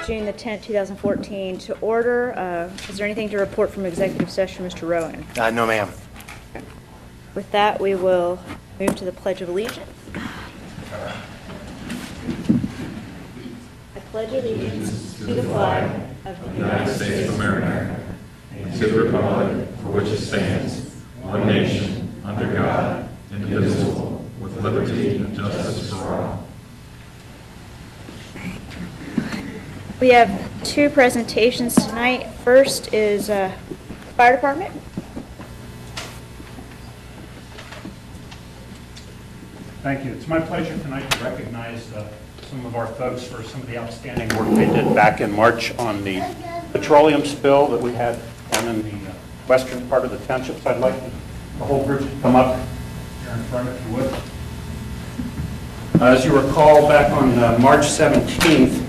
June the 10th, 2014 to order. Is there anything to report from executive session, Mr. Rowan? No, ma'am. With that, we will move to the Pledge of Allegiance. I pledge allegiance to the flag of the United States of America, and to the republic for which it stands, one nation, under God, indivisible, with liberty and justice for all. We have two presentations tonight. First is Fire Department. Thank you. It's my pleasure tonight to recognize some of our folks for some of the outstanding work they did back in March on the petroleum spill that we had down in the western part of the township. So I'd like the whole group to come up here in front if you would. As you recall, back on March 17th,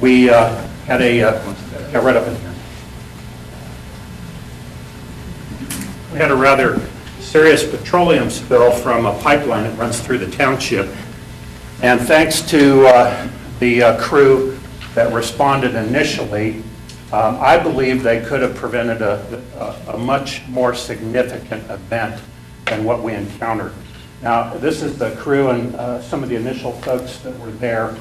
we had a, right up in here. We had a rather serious petroleum spill from a pipeline that runs through the township. And thanks to the crew that responded initially, I believe they could have prevented a much more significant event than what we encountered. Now, this is the crew and some of the initial folks that were there,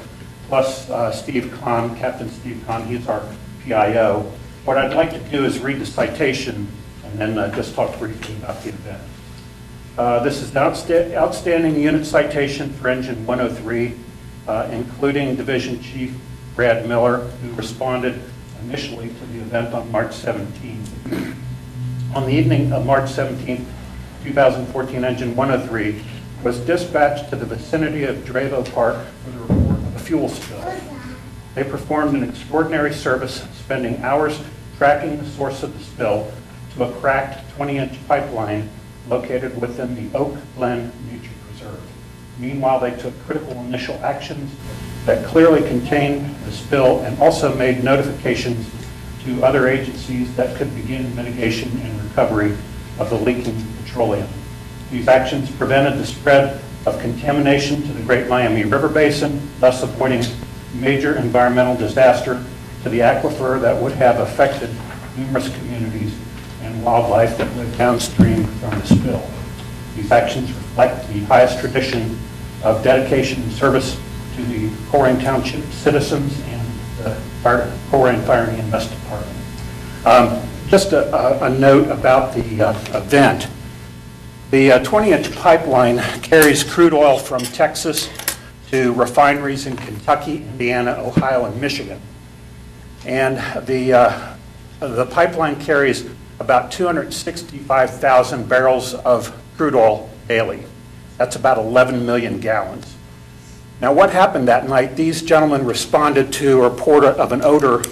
plus Steve Kahn, Captain Steve Kahn, he's our PIO. What I'd like to do is read the citation and then just talk briefly about the event. This is an outstanding unit citation for Engine 103, including Division Chief Brad Miller, who responded initially to the event on March 17th. On the evening of March 17th, 2014, Engine 103 was dispatched to the vicinity of Dravo Park for the report of a fuel spill. They performed an extraordinary service, spending hours tracking the source of the spill to a cracked 20-inch pipeline located within the Oak Glen Nature Preserve. Meanwhile, they took critical initial actions that clearly contained the spill and also made notifications to other agencies that could begin mitigation and recovery of the leaking petroleum. These actions prevented the spread of contamination to the Great Miami River Basin, thus avoiding major environmental disaster to the aquifer that would have affected numerous communities and wildlife that live downstream from the spill. These actions reflect the highest tradition of dedication and service to the Colerain Township citizens and the Colerain Fire and EMS Department. Just a note about the event. The 20-inch pipeline carries crude oil from Texas to refineries in Kentucky, Indiana, Ohio, and Michigan. And the pipeline carries about 265,000 barrels of crude oil daily. That's about 11 million gallons. Now, what happened that night? These gentlemen responded to a report of an odor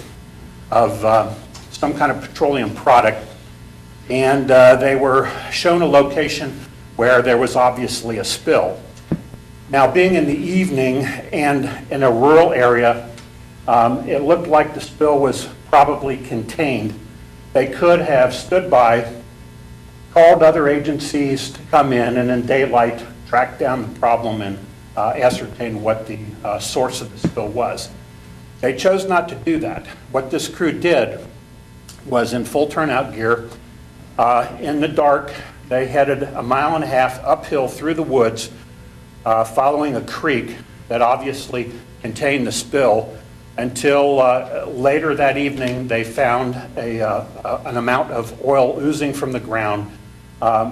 of some kind of petroleum product, and they were shown a location where there was obviously a spill. Now, being in the evening and in a rural area, it looked like the spill was probably contained. They could have stood by, called other agencies to come in, and in daylight track down the problem and ascertain what the source of the spill was. They chose not to do that. What this crew did was, in full turnout gear, in the dark, they headed 1.5 miles uphill through the woods, following a creek that obviously contained the spill, until later that evening they found an amount of oil oozing from the ground,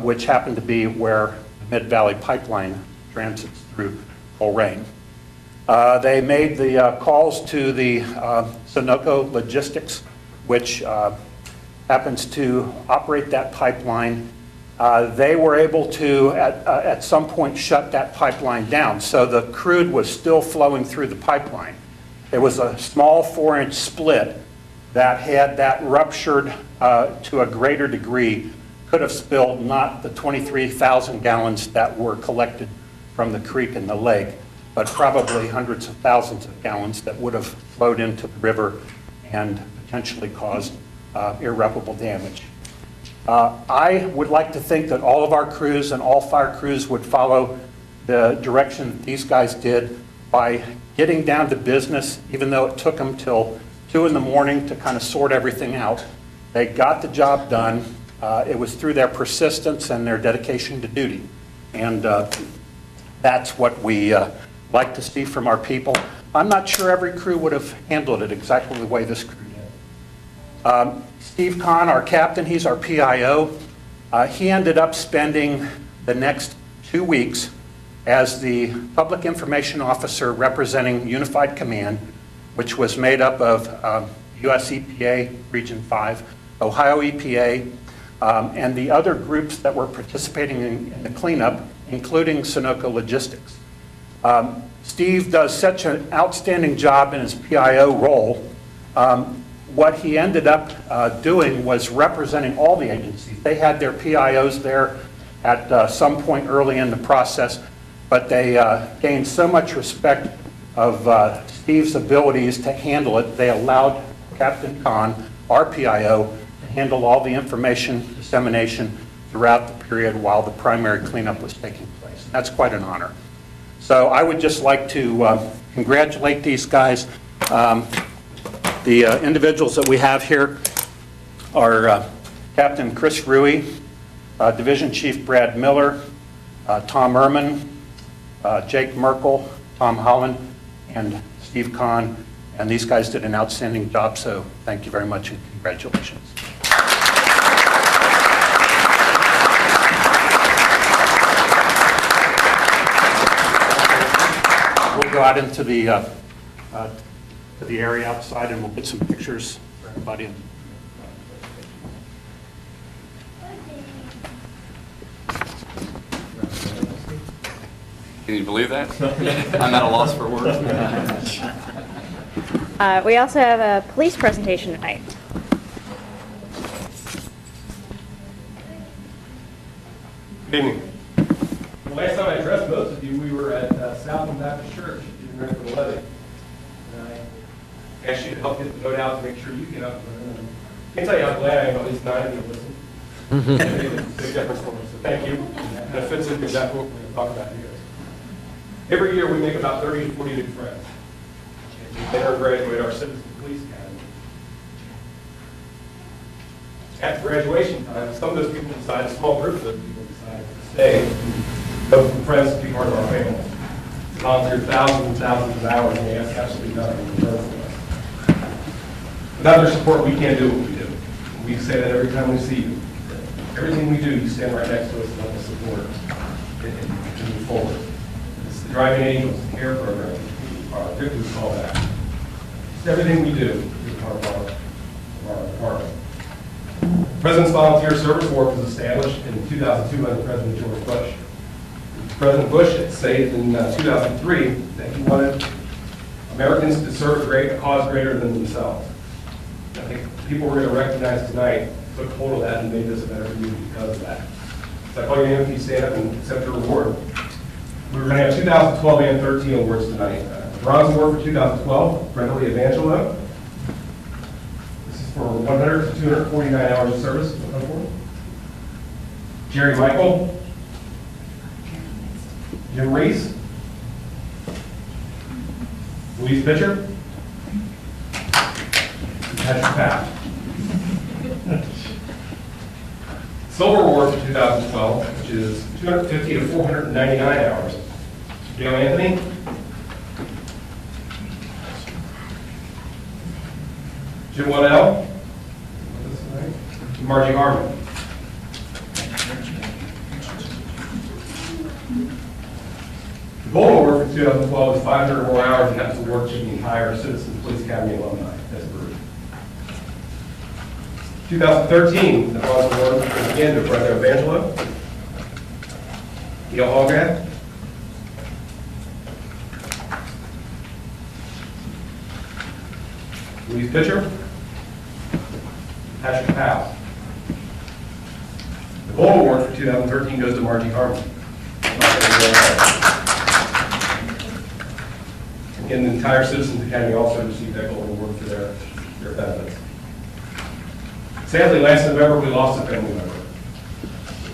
which happened to be where the Mid-Valley Pipeline transits through Colerain. They made the calls to the Sunoco Logistics, which happens to operate that pipeline. They were able to, at some point, shut that pipeline down. So the crude was still flowing through the pipeline. It was a small 4-inch split that, had that ruptured to a greater degree, could have spilled not the 23,000 gallons that were collected from the creek and the lake, but probably hundreds of thousands of gallons that would have flowed into the river and potentially caused irreparable damage. I would like to think that all of our crews and all fire crews would follow the direction that these guys did by getting down to business, even though it took them till 2 in the morning to kind of sort everything out. They got the job done. It was through their persistence and their dedication to duty. And that's what we like to see from our people. I'm not sure every crew would have handled it exactly the way this crew did. Steve Kahn, our captain, he's our PIO. He ended up spending the next 2 weeks as the Public Information Officer representing Unified Command, which was made up of US EPA Region 5, Ohio EPA, and the other groups that were participating in the cleanup, including Sunoco Logistics. Steve does such an outstanding job in his PIO role. What he ended up doing was representing all the agencies. They had their PIOs there at some point early in the process, but they gained so much respect of Steve's abilities to handle it, they allowed Captain Kahn, our PIO, to handle all the information dissemination throughout the period while the primary cleanup was taking place. That's quite an honor. So I would just like to congratulate these guys. The individuals that we have here are Captain Chris Rui, Division Chief Brad Miller, Tom Ehrman, Jake Merkel, Tom Holland, and Steve Kahn. And these guys did an outstanding job, so thank you very much and congratulations. We'll go out into the area outside and we'll get some pictures for everybody. Can you believe that? I'm at a loss for words. We also have a police presentation tonight. Good evening. The last time I addressed most of you, we were at Southland Baptist Church getting ready for the levee. And I asked you to help get the vote out to make sure you get up. I can tell you how glad I am at least 9 of you listen. It made a big difference for me, so thank you. And it fits into exactly what we're going to talk about here. Every year we make about 30 to 40 new friends. And we enter and graduate our Citizen Police Academy. At graduation time, some of those people decide, a small group of those people decide to stay, go from friends to be part of our family. Volunteer thousands and thousands of hours, and they ask absolutely nothing in return from us. Without their support, we can't do what we do. We say that every time we see you. Everything we do, you stand right next to us and let us support us and move forward. It's the Driving Angels Care Program, our victims call that. It's everything we do is part of our department. President's Volunteer Service Corps was established in 2002 under President George Bush. President Bush had stated in 2003 that he wanted Americans to serve a cause greater than themselves. I think people we're going to recognize tonight took hold of that and made this a better community because of that. So I call you in, stand up and accept your award. We're going to have 2012 and 13 awards tonight. Bronze Award for 2012, Brenda Evangelo. This is for 100 to 249 hours of service. Jerry Michael. Jim Reese. Louise Pitcher. Patrick Papp. Silver Award for 2012, which is 250 to 499 hours. Gail Anthony. Jim Waddell. Margie Harmon. The Gold Award for 2012 is 500 more hours, and that's award to the entire Citizen Police Academy alumni as a group. 2013, the Bronze Award is again to Brenda Evangelo, Gail Allgrad, Louise Pitcher, Patrick Powell. The Gold Award for 2013 goes to Margie Harmon. And the entire Citizens Academy also received that Gold Award for their benefits. Sadly, last November, we lost a family member.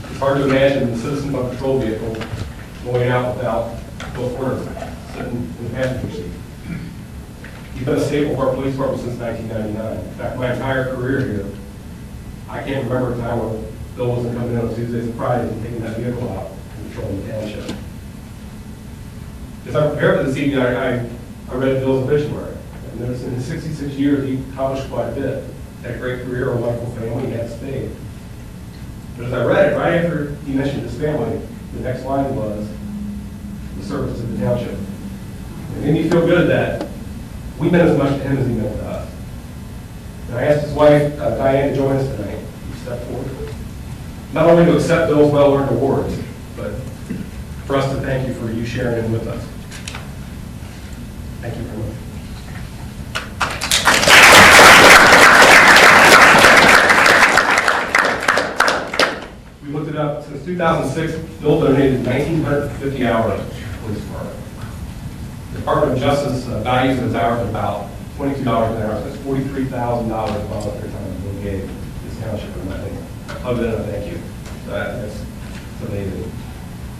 It's hard to imagine the Citizen Bug Patrol vehicle going out without both orders sitting in the passenger seat. He's been a staple of our police department since 1999. In fact, my entire career here, I can't remember a time when Bill wasn't coming in on Tuesdays and Fridays and taking that vehicle out and patrolling the township. As I prepared for this evening, I read Bill's obituary. I noticed in his 66 years, he accomplished quite a bit. Had a great career, a wonderful family, he had spade. But as I read it, right after he mentioned his family, the next line was, the service to the township. It made me feel good that we meant as much to him as he meant to us. And I asked his wife, Diane, to join us tonight. She stepped forward. Not only to accept Bill's well-earned awards, but for us to thank you for you sharing him with us. Thank you very much. We looked it up. Since 2006, Bill donated 1,950 hours to the police department. The Department of Justice values his hours at about $22 an hour. So that's $43,000 volunteer time Bill gave this township for nothing. Other than a thank you. That's amazing.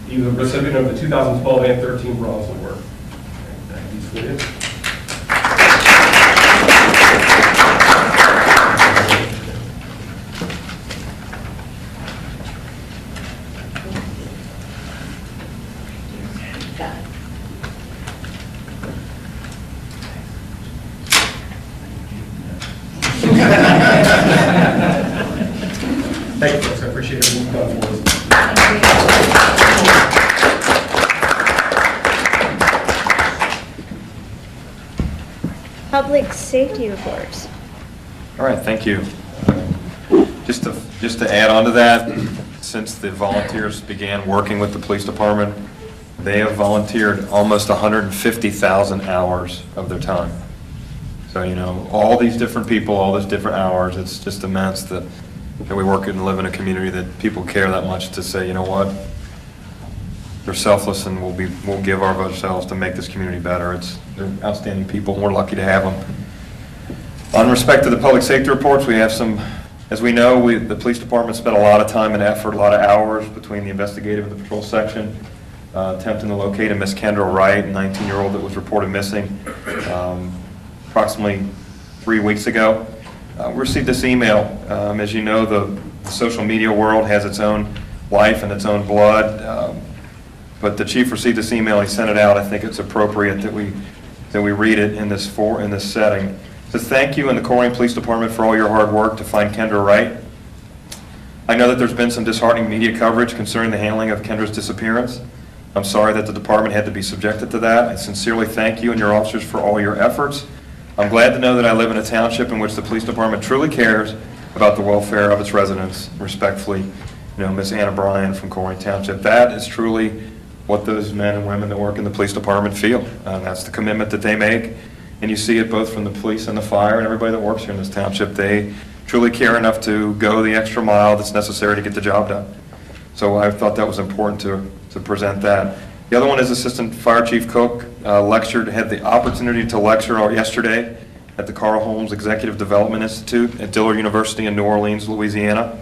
He was a recipient of the 2012 and 13 Bronze Award. He's good. Thank you, folks. I appreciate everything you've done for us. Public safety reports. All right, thank you. Just to add on to that, since the volunteers began working with the police department, they have volunteered almost 150,000 hours of their time. So, you know, all these different people, all these different hours, it's just immense that we work and live in a community that people care that much to say, you know what, they're selfless and we'll give our ourselves to make this community better. They're outstanding people and we're lucky to have them. On respect to the public safety reports, we have some, as we know, the police department spent a lot of time and effort, a lot of hours between the investigative and the patrol section, attempting to locate a Miss Kendra Wright, a 19-year-old that was reported missing approximately 3 weeks ago. We received this email. As you know, the social media world has its own life and its own blood. But the chief received this email. He sent it out. I think it's appropriate that we read it in this setting. It says, "Thank you and the Colerain Police Department for all your hard work to find Kendra Wright. I know that there's been some disheartening media coverage concerning the handling of Kendra's disappearance. I'm sorry that the department had to be subjected to that. I sincerely thank you and your officers for all your efforts. I'm glad to know that I live in a township in which the police department truly cares about the welfare of its residents. Respectfully, Miss Anna Bryan from Colerain Township." That is truly what those men and women that work in the police department feel. That's the commitment that they make. And you see it both from the police and the fire and everybody that works here in this township. They truly care enough to go the extra mile that's necessary to get the job done. So I thought that was important to present that. The other one is Assistant Fire Chief Cook had the opportunity to lecture yesterday at the Carl Holmes Executive Development Institute at Dillard University in New Orleans, Louisiana.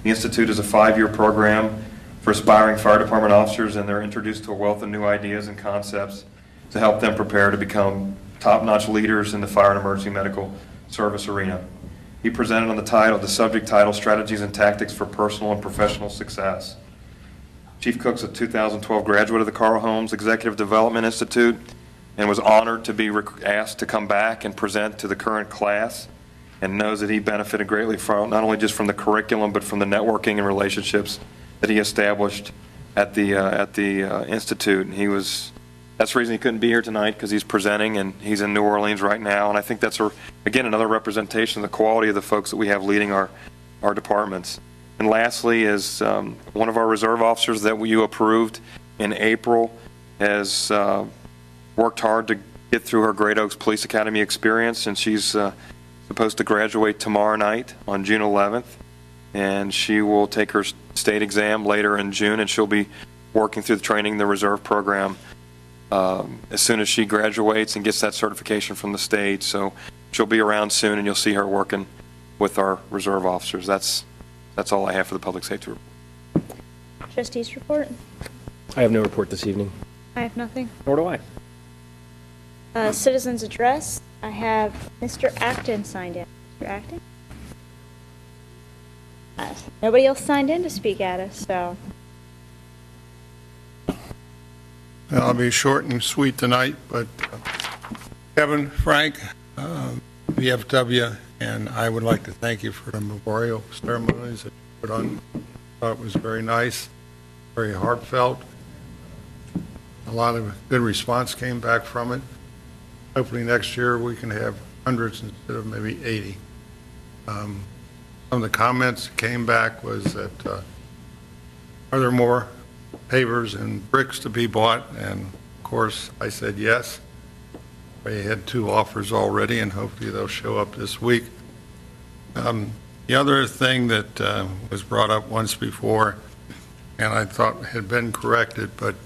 The institute is a 5-year program for aspiring fire department officers, and they're introduced to a wealth of new ideas and concepts to help them prepare to become top-notch leaders in the fire and emergency medical service arena. He presented on the subject title, Strategies and Tactics for Personal and Professional Success. Chief Cook's a 2012 graduate of the Carl Holmes Executive Development Institute and was honored to be asked to come back and present to the current class, and knows that he benefited greatly from not only just from the curriculum but from the networking and relationships that he established at the institute. And that's the reason he couldn't be here tonight, because he's presenting and he's in New Orleans right now. And I think that's again another representation of the quality of the folks that we have leading our departments. And lastly is one of our reserve officers that you approved in April has worked hard to get through her Great Oaks Police Academy experience, and she's supposed to graduate tomorrow night on June 11th. And she will take her state exam later in June, and she'll be working through the reserve program as soon as she graduates and gets that certification from the state. So she'll be around soon, and you'll see her working with our reserve officers. That's all I have for the public safety report. Trustees report. I have no report this evening. I have nothing. Nor do I. Citizens address. I have Mr. Acton signed in. Mr. Acton? Nobody else signed in to speak at us, so. I'll be short and sweet tonight, but Kevin, Frank, VFW, and I would like to thank you for the memorial ceremonies that you put on. I thought it was very nice, very heartfelt. A lot of good response came back from it. Hopefully next year we can have hundreds instead of maybe 80. Some of the comments that came back was that, are there more pavers and bricks to be bought? And of course, I said yes. We had 2 offers already, and hopefully they'll show up this week. The other thing that was brought up once before, and I thought had been corrected, but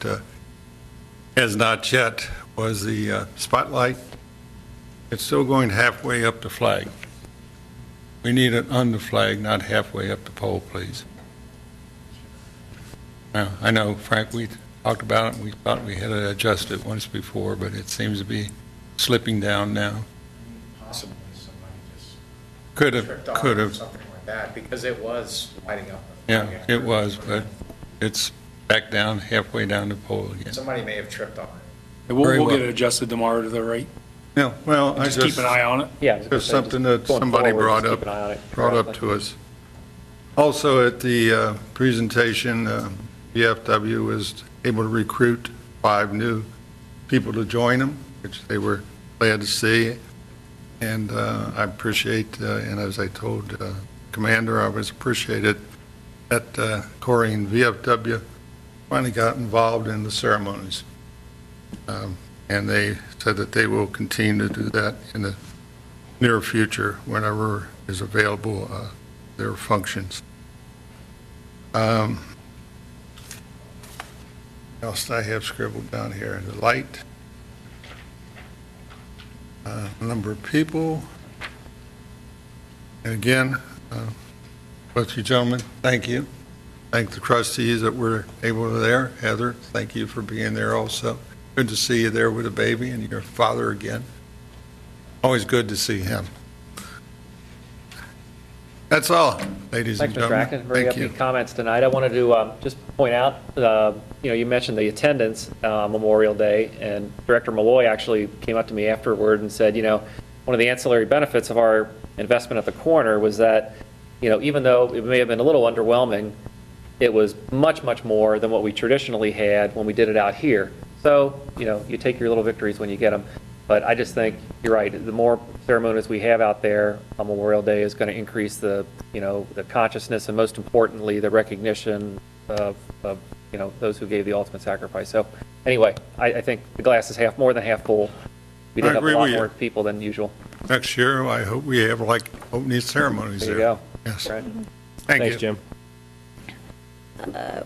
has not yet, was the spotlight. It's still going halfway up the flag. We need it on the flag, not halfway up the pole, please. Now, I know, Frank, we talked about it, and we thought we had to adjust it once before, but it seems to be slipping down now. Possibly somebody just Could have, tripped off could or have. something like that, because it was lighting up. Yeah, it was, but it's back down, halfway down the pole again. Somebody may have tripped on it. Very We'll well. get it adjusted tomorrow to the right. Yeah, well, I Just keep an eye on it. Yeah. I was gonna Just say, something just that going somebody forward, brought just up, keep an eye on it. brought up to us. Also, at the presentation, VFW was able to recruit 5 new people to join them, which they were glad to see. And I appreciate, and as I told Commander, I was appreciated that Colerain VFW finally got involved in the ceremonies. And they said that they will continue to do that in the near future whenever is available, their functions. Else I have scribbled down here, the light, number of people. And again, both you gentlemen, thank you. Thank the trustees that were able to there. Heather, thank you for being there also. Good to see you there with a baby and your father again. Always good to see him. That's all, ladies and Thanks, Mr. gentlemen. Acton. Very Thank you. upbeat comments tonight. I wanted to just point out, you mentioned the attendance Memorial Day, and Director Malloy actually came up to me afterward and said, one of the ancillary benefits of our investment at the corner was that, even though it may have been a little underwhelming, it was much, much more than what we traditionally had when we did it out here. So, you take your little victories when you get them. But I just think you're right. The more ceremonies we have out there on Memorial Day is going to increase the consciousness and, most importantly, the recognition of those who gave the ultimate sacrifice. So anyway, I think the glass is more than half full. We did I have a agree lot with you. more people than usual. Next year, I hope we have opening ceremonies There there. you go. Yes. Right. Thank Thanks, you. Jim.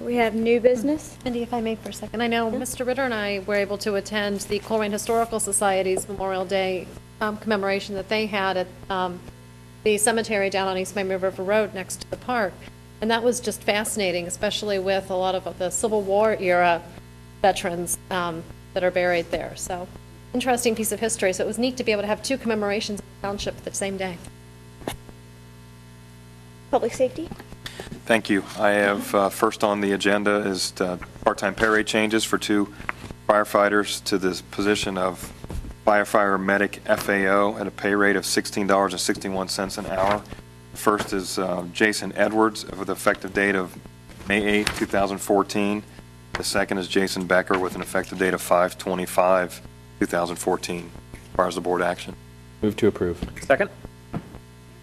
We have new business. Cindy, if I may for a second, I know Mr. Ritter and I were able to attend the Colerain Historical Society's Memorial Day commemoration that they had at the cemetery down on East Miami River Road next to the park. And that was just fascinating, especially with a lot of the Civil War era veterans that are buried there. So, interesting piece of history. So it was neat to be able to have 2 commemorations in the township the same day. Public safety? Thank you. I have, first on the agenda is part-time pay rate changes for 2 firefighters to the position of firefighter medic FAO at a pay rate of $16.61 an hour. First is Jason Edwards with an effective date of May 8, 2014. The second is Jason Becker with an effective date of 5/25/2014. Requires the board action. Move to approve. Second?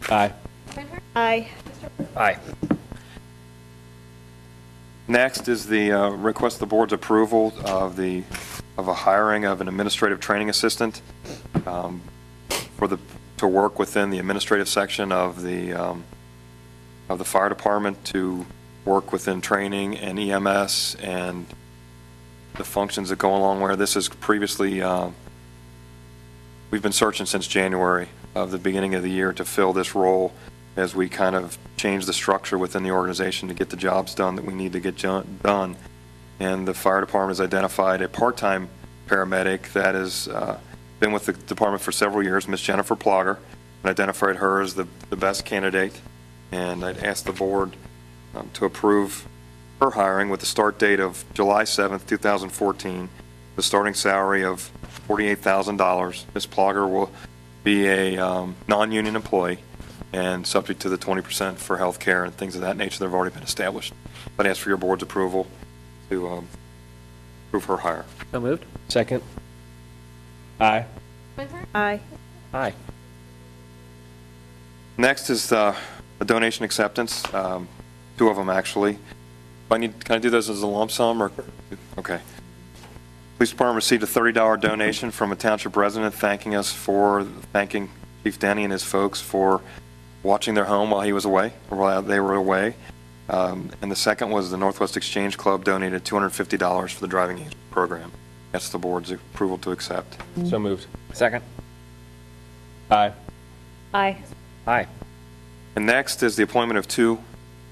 Aye. Aye. Aye. Next is the request the board's approval of a hiring of an administrative training assistant to work within the administrative section of the fire department, to work within training and EMS and the functions that go along where this is previously. We've been searching since January of the beginning of the year to fill this role, as we kind of change the structure within the organization to get the jobs done that we need to get done. And the fire department has identified a part-time paramedic that is been with the department for several years, Ms. Jennifer Plogger, and identified her as the best candidate. And I'd ask the board to approve her hiring with the start date of July 7th, 2014, the starting salary of $48,000. Ms. Plogger will be a non-union employee and subject to the 20% for health care and things of that nature that have already been established. I'd ask for your board's approval to approve her hire. So moved. Second. Aye. Reinhardt? Aye. Aye. Next is a donation acceptance, two of them actually. Can I do those as a lump sum or? Okay. Police Department received a $30 donation from a township resident thanking Chief Denny and his folks for watching their home while he was away, or while they were away. And the second was the Northwest Exchange Club donated $250 for the driving age program. That's the board's approval to accept. So moved. Second. Aye. Aye. Aye. And next is the appointment of two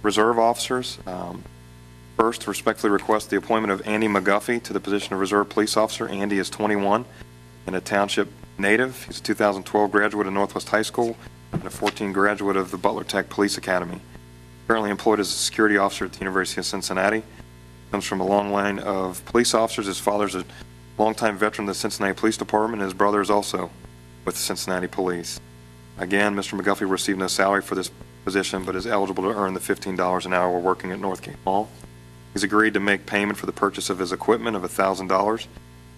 reserve officers. First, respectfully request the appointment of Andy McGuffey to the position of reserve police officer. Andy is 21 and a township native. He's a 2012 graduate of Northwest High School and a 14 graduate of the Butler Tech Police Academy. Currently employed as a security officer at the University of Cincinnati. Comes from a long line of police officers. His father's a longtime veteran of the Cincinnati Police Department, and his brother is also with the Cincinnati Police. Again, Mr. McGuffey received no salary for this position, but is eligible to earn the $15 an hour while working at Northgate Mall. He's agreed to make payment for the purchase of his equipment of $1,000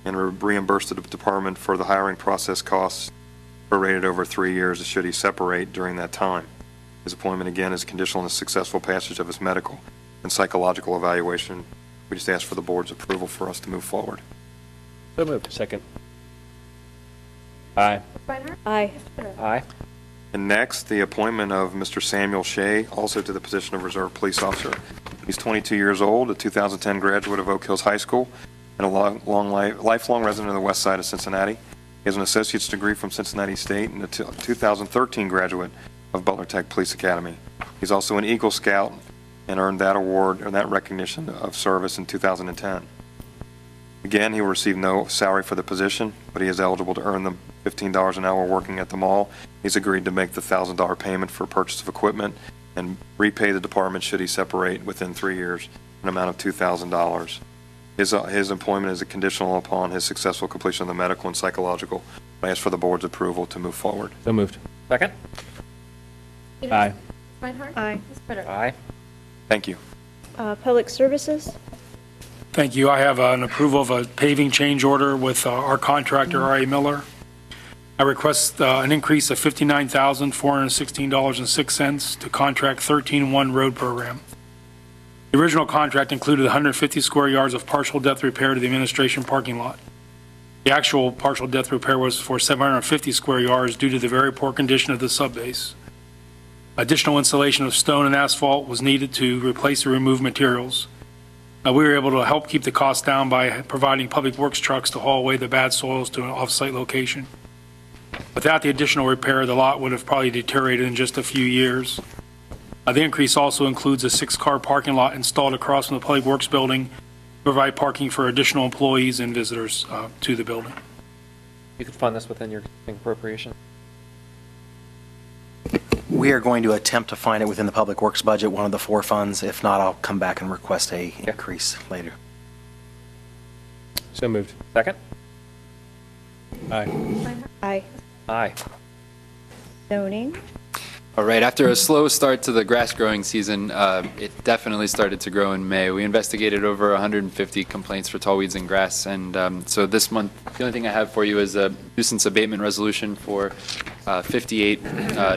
and reimburse the department for the hiring process costs prorated over 3 years should he separate during that time. His appointment, again, is conditional on the successful passage of his medical and psychological evaluation. We just ask for the board's approval for us to move forward. So moved. Second. Aye. Reinhardt? Aye. Aye. And next, the appointment of Mr. Samuel Shea, also to the position of reserve police officer. He's 22 years old, a 2010 graduate of Oak Hills High School, and a lifelong resident of the west side of Cincinnati. He has an associate's degree from Cincinnati State and a 2013 graduate of Butler Tech Police Academy. He's also an Eagle Scout and earned that award or that recognition of service in 2010. Again, he will receive no salary for the position, but he is eligible to earn the $15 an hour working at the mall. He's agreed to make the $1,000 payment for purchase of equipment and repay the department should he separate within 3 years, an amount of $2,000. His employment is a conditional upon his successful completion of the medical and psychological. I ask for the board's approval to move forward. So moved. Second. Aye. Reinhardt? Aye. Ms. Ritter? Aye. Thank you. Public services? Thank you. I have an approval of a paving change order with our contractor, R.A. Miller. I request an increase of $59,416.06 to contract 13-1 road program. The original contract included 150 square yards of partial depth repair to the administration parking lot. The actual partial depth repair was for 750 square yards due to the very poor condition of the subbase. Additional installation of stone and asphalt was needed to replace the removed materials. We were able to help keep the cost down by providing public works trucks to haul away the bad soils to an off-site location. Without the additional repair, the lot would have probably deteriorated in just a few years. The increase also includes a 6-car parking lot installed across from the Public Works building to provide parking for additional employees and visitors to the building. You could fund this within your existing appropriation. We are going to attempt to find it within the Public Works budget, one of the 4 funds. If not, I'll come back and request a increase later. So moved. Second. Aye. Aye. Aye. Zoning? All right, after a slow start to the grass growing season, it definitely started to grow in May. We investigated over 150 complaints for tall weeds and grass, and so this month, the only thing I have for you is a nuisance abatement resolution for 58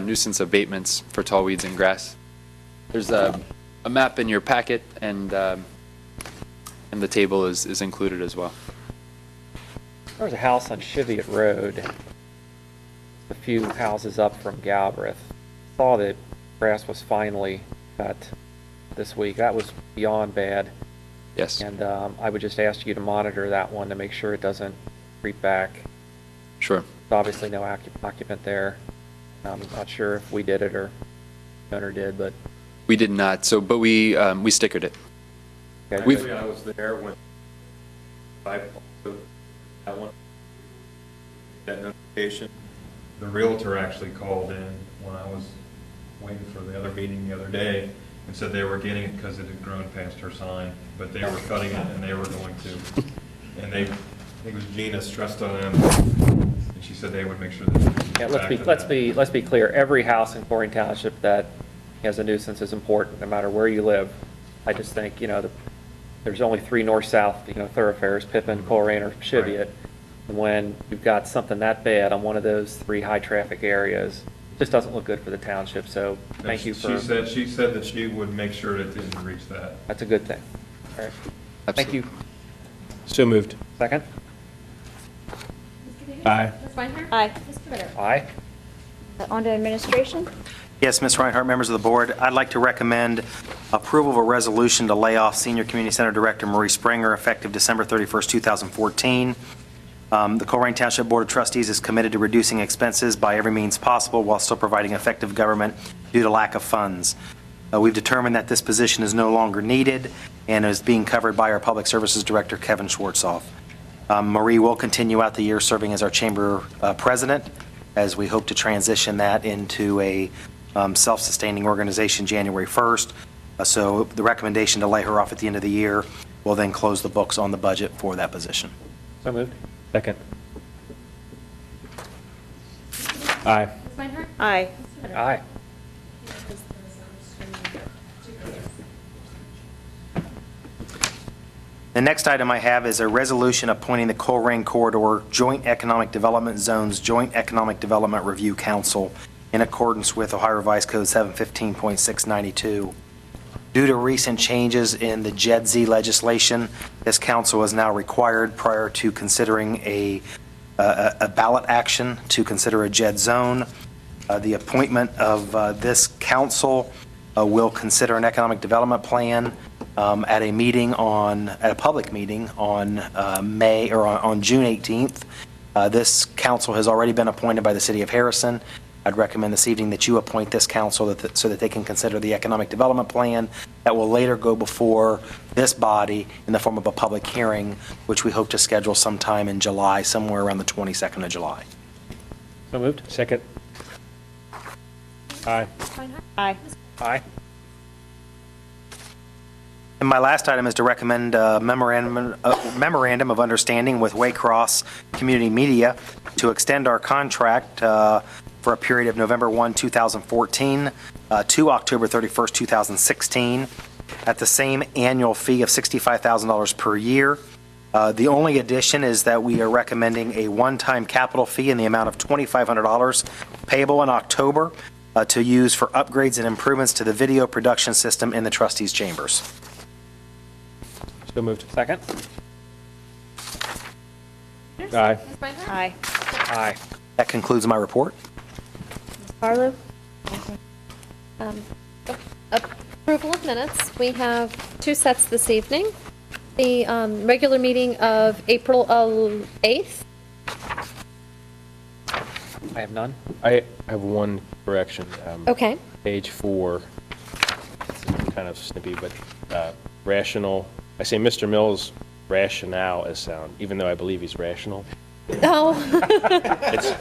nuisance abatements for tall weeds and grass. There's a map in your packet, and the table is included as well. There was a house on Cheviot Road, a few houses up from Galbraith. Saw that grass was finally cut this week. That was beyond bad. Yes. And I would just ask you to monitor that one to make sure it doesn't creep back. Sure. There's obviously no occupant there. I'm not sure if we did it or the owner did, but. We did not. So, but we stickered it. Okay. We've- Actually, I was there when that one. that notification. The realtor actually called in when I was waiting for the other meeting the other day and said they were getting it because it had grown past her sign, but they were cutting it and they were going to. And they, I think it was Gina stressed on them, and she said they would make sure that. Yeah, let's be clear. Every house in Colerain Township that has a nuisance is important, no matter where you live. I just think, there's only 3 north-south, thoroughfares, Pippin, Colerain, or Cheviot. And when you've got something that bad on one of those 3 high-traffic areas, it just doesn't look good for the township. So thank you for. She said that she would make sure it didn't reach that. That's a good thing. All right. Thank you. So moved. Second? Aye. Ms. Reinhardt? Aye. Mr. Ritter? Aye. On to administration. Yes, Ms. Reinhardt, members of the board, I'd like to recommend approval of a resolution to lay off Senior Community Center Director Marie Springer effective December 31st, 2014. The Colerain Township Board of Trustees is committed to reducing expenses by every means possible while still providing effective government due to lack of funds. We've determined that this position is no longer needed and is being covered by our Public Services Director, Kevin Schwartzoff. Marie will continue out the year serving as our chamber president, as we hope to transition that into a self-sustaining organization January 1st. So the recommendation to lay her off at the end of the year will then close the books on the budget for that position. So moved. Second. Aye. Ms. Reinhardt? Aye. Mr. Ritter? Aye. The next item I have is a resolution appointing the Colerain Corridor Joint Economic Development Zones Joint Economic Development Review Council in accordance with Ohio Revised Code 715.692. Due to recent changes in the JEDZ legislation, this council is now required, prior to considering a ballot action, to consider a JED zone. The appointment of this council will consider an economic development plan at a public meeting on on June 18th. This council has already been appointed by the City of Harrison. I'd recommend this evening that you appoint this council so that they can consider the economic development plan that will later go before this body in the form of a public hearing, which we hope to schedule sometime in July, somewhere around the 22nd of July. So moved. Second. Aye. Ms. Reinhardt? Aye. Aye. And my last item is to recommend a memorandum of understanding with Waycross Community Media to extend our contract for a period of November 1, 2014 to October 31st, 2016 at the same annual fee of $65,000 per year. The only addition is that we are recommending a one-time capital fee in the amount of $2,500 payable in October to use for upgrades and improvements to the video production system in the trustees' chambers. So moved. Second? Aye. Ms. Reinhardt? Aye. Aye. That concludes my report. Harlow. Approval of minutes. We have 2 sets this evening. The regular meeting of April 8th. I have none. I have one correction. Okay. Page 4, it's kind of snippy, but rational, I say Mr. Mills' rationale as sound, even though I believe he's rational. Oh,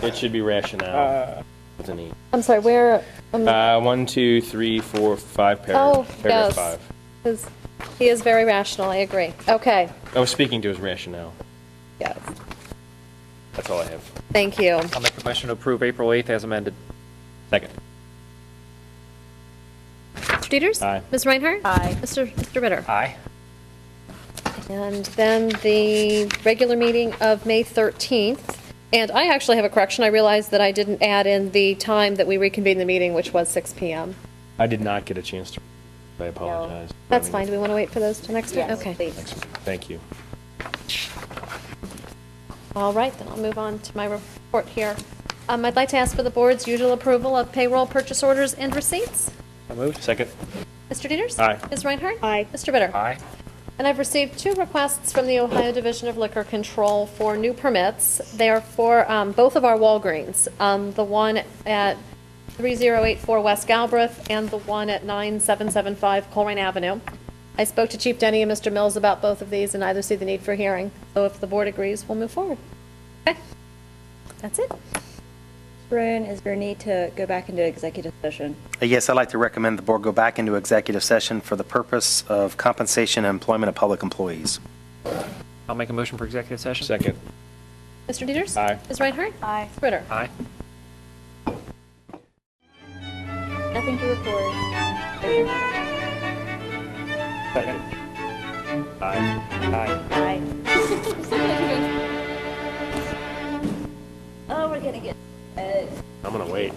It should be rationale with an E. I'm sorry, where? 1, 2, 3, 4, 5 paragraph. yes. Paragraph 5. He is very rational, I agree. Okay, I was speaking to his rationale. yes. That's all I have. Thank you. I'll make a motion to approve April 8th as amended. Second. Mr. Dieters? Aye. Ms. Reinhardt? Aye. Mr. Ritter? Aye. And then the regular meeting of May 13th. And I actually have a correction. I realized that I didn't add in the time that we reconvened the meeting, which was 6 p.m. I did not get a chance to. I apologize. That's fine. Do we want to wait for those till next week? Yes, Okay. please. Thank you. All right, then I'll move on to my report here. I'd like to ask for the board's usual approval of payroll, purchase orders, and receipts. So moved. Second. Mr. Dieters? Aye. Ms. Reinhardt? Aye. Mr. Ritter? Aye. And I've received 2 requests from the Ohio Division of Liquor Control for new permits. They are for both of our Walgreens, the one at 3084 West Galbraith and the one at 9775 Colerain Avenue. I spoke to Chief Denny and Mr. Mills about both of these and neither see the need for hearing. So if the board agrees, we'll move forward. Okay. That's it. Brian, is there a need to go back into executive session? Yes, I'd like to recommend the board go back into executive session for the purpose of compensation and employment of public employees. I'll make a motion for executive session. Second. Mr. Dieters. Aye. Ms. Reinhardt. Aye. Mr. Ritter. Aye. Nothing to report. Second. Aye. Aye. Aye. Oh, we're gonna get. I'm gonna wait.